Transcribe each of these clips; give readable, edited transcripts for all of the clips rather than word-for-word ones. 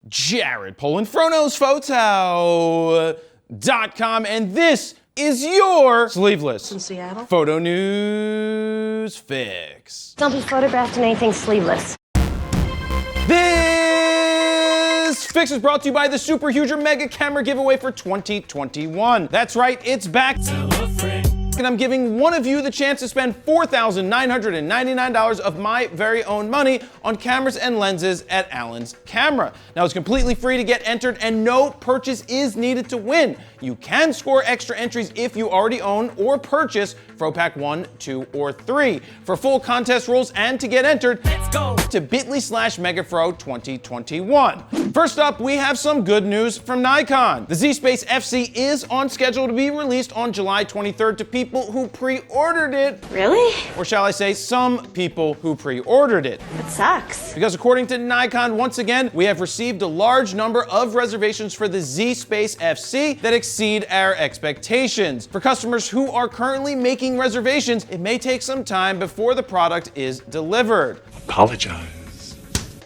Jared Polin, FroKnowsPhoto.com, and this is your sleeveless From Seattle? photo news fix. Don't be photographed in anything sleeveless. This fix is brought to you by the Super Huger Mega Camera Giveaway for 2021. That's right, it's back. And I'm giving one of you the chance to spend $4,999 of my very own money on cameras and lenses at Allen's Camera. Now, it's completely free to get entered and no purchase is needed to win. You can score extra entries if you already own or purchase FroPack 1, 2, or 3. For full contest rules and to get entered, let's go to bit.ly/megafro2021. First up, we have some good news from Nikon. The Z-Space FC is on schedule to be released on July 23rd to people who pre-ordered it. Really? Or shall I say, some people who pre-ordered it. That sucks. Because according to Nikon, once again, we have received a large number of reservations for the Z-Space FC that exceed our expectations. For customers who are currently making reservations, it may take some time before the product is delivered. Apologize.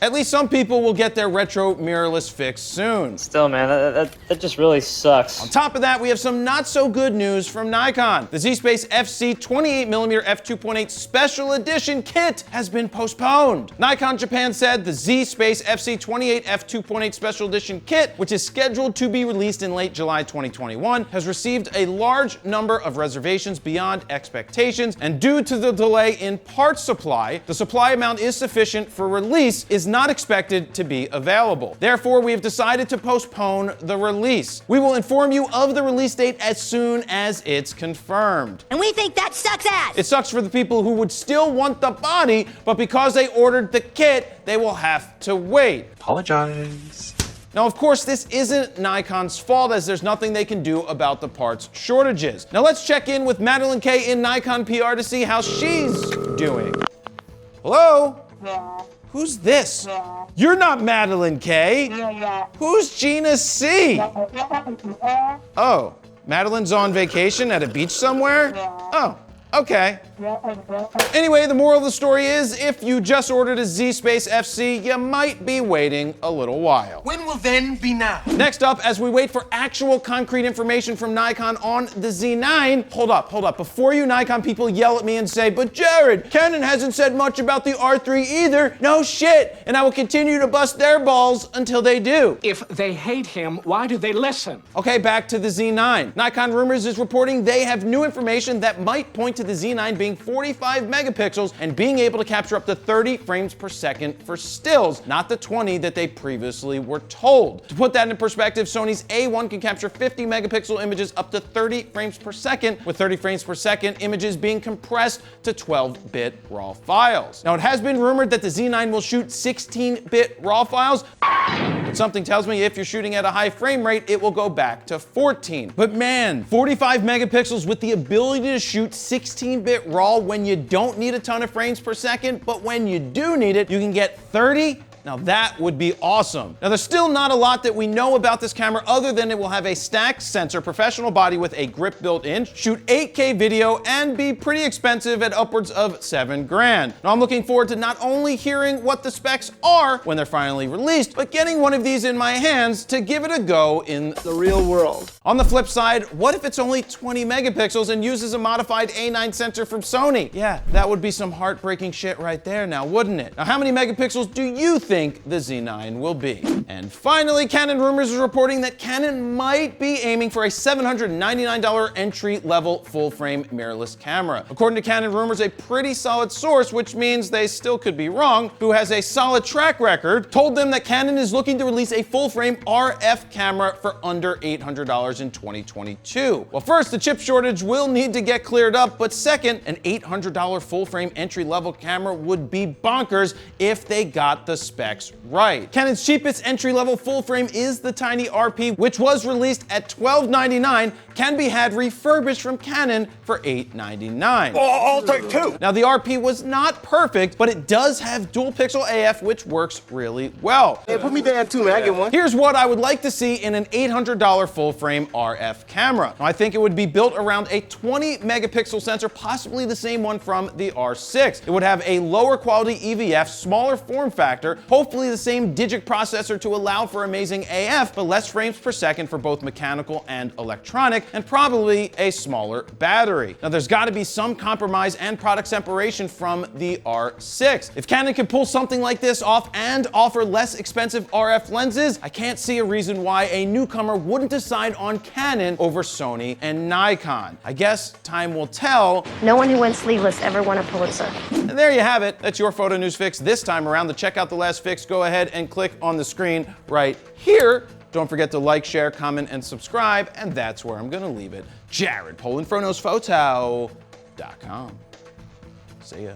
At least some people will get their retro mirrorless fix soon. Still, man, that just really sucks. On top of that, we have some not so good news from Nikon. The Z-Space FC 28mm f2.8 Special Edition kit has been postponed. Nikon Japan said the Z-Space FC 28 f2.8 Special Edition kit, which is scheduled to be released in late July 2021, has received a large number of reservations beyond expectations, and due to the delay in parts supply, the supply amount is sufficient for release is not expected to be available. Therefore, we have decided to postpone the release. We will inform you of the release date as soon as it's confirmed. And we think that sucks ass. It sucks for the people who would still want the body, but because they ordered the kit, they will have to wait. Apologize. Now, of course, this isn't Nikon's fault, as there's nothing they can do about the parts shortages. Now, let's check in with Madeline K in Nikon PR to see how she's doing. Hello? Who's this? You're not Madeline K. Who's Gina C? Oh, Madeline's on vacation at a beach somewhere? Oh, okay. Anyway, the moral of the story is, if you just ordered a Z-Space FC, you might be waiting a little while. When will then be now? Next up, as we wait for actual concrete information from Nikon on the Z9, hold up. Before you Nikon people yell at me and say, but Jared, Canon hasn't said much about the R3 either. No shit, and I will continue to bust their balls until they do. If they hate him, why do they listen? Okay, back to the Z9. Nikon Rumors is reporting they have new information that might point to the Z9 being 45 megapixels and being able to capture up to 30 frames per second for stills, not the 20 that they previously were told. To put that in perspective, Sony's A1 can capture 50 megapixel images up to 30 frames per second, with 30 frames per second images being compressed to 12-bit RAW files. Now, it has been rumored that the Z9 will shoot 16-bit RAW files, but something tells me if you're shooting at a high frame rate, it will go back to 14. But man, 45 megapixels with the ability to shoot 16-bit RAW when you don't need a ton of frames per second, but when you do need it, you can get 30. Now that would be awesome. Now there's still not a lot that we know about this camera other than it will have a stacked sensor, professional body with a grip built in, shoot 8K video, and be pretty expensive at upwards of $7 grand. Now I'm looking forward to not only hearing what the specs are when they're finally released, but getting one of these in my hands to give it a go in the real world. On the flip side, what if it's only 20 megapixels and uses a modified A9 sensor from Sony? Yeah, that would be some heartbreaking shit right there now, wouldn't it? Now how many megapixels do you think the Z9 will be? And finally, Canon Rumors is reporting that Canon might be aiming for a $799 entry-level full-frame mirrorless camera. According to Canon Rumors, a pretty solid source, which means they still could be wrong, who has a solid track record, told them that Canon is looking to release a full-frame RF camera for under $800 in 2022. Well, first, the chip shortage will need to get cleared up, but second, an $800 full-frame entry-level camera would be bonkers if they got the specs right. Canon's cheapest entry-level full-frame is the tiny RP, which was released at $1299, can be had refurbished from Canon for $899. I'll take two. Now the RP was not perfect, but it does have dual pixel AF, which works really well. Hey, put me down too, man. I get one. Here's what I would like to see in an $800 full-frame RF camera. Now, I think it would be built around a 20 megapixel sensor, possibly the same one from the R6. It would have a lower quality EVF, smaller form factor, Hopefully the same digic processor to allow for amazing AF, but less frames per second for both mechanical and electronic, and probably a smaller battery. Now there's got to be some compromise and product separation from the R6. If Canon can pull something like this off and offer less expensive RF lenses, I can't see a reason why a newcomer wouldn't decide on Canon over Sony and Nikon. I guess time will tell. No one who went sleeveless ever won a Pulitzer. And there you have it. That's your photo news fix this time around. To check out the last fix, go ahead and click on the screen right here. Don't forget to like, share, comment, and subscribe. And that's where I'm going to leave it. Jared Polin, FroKnowsPhoto.com. See ya.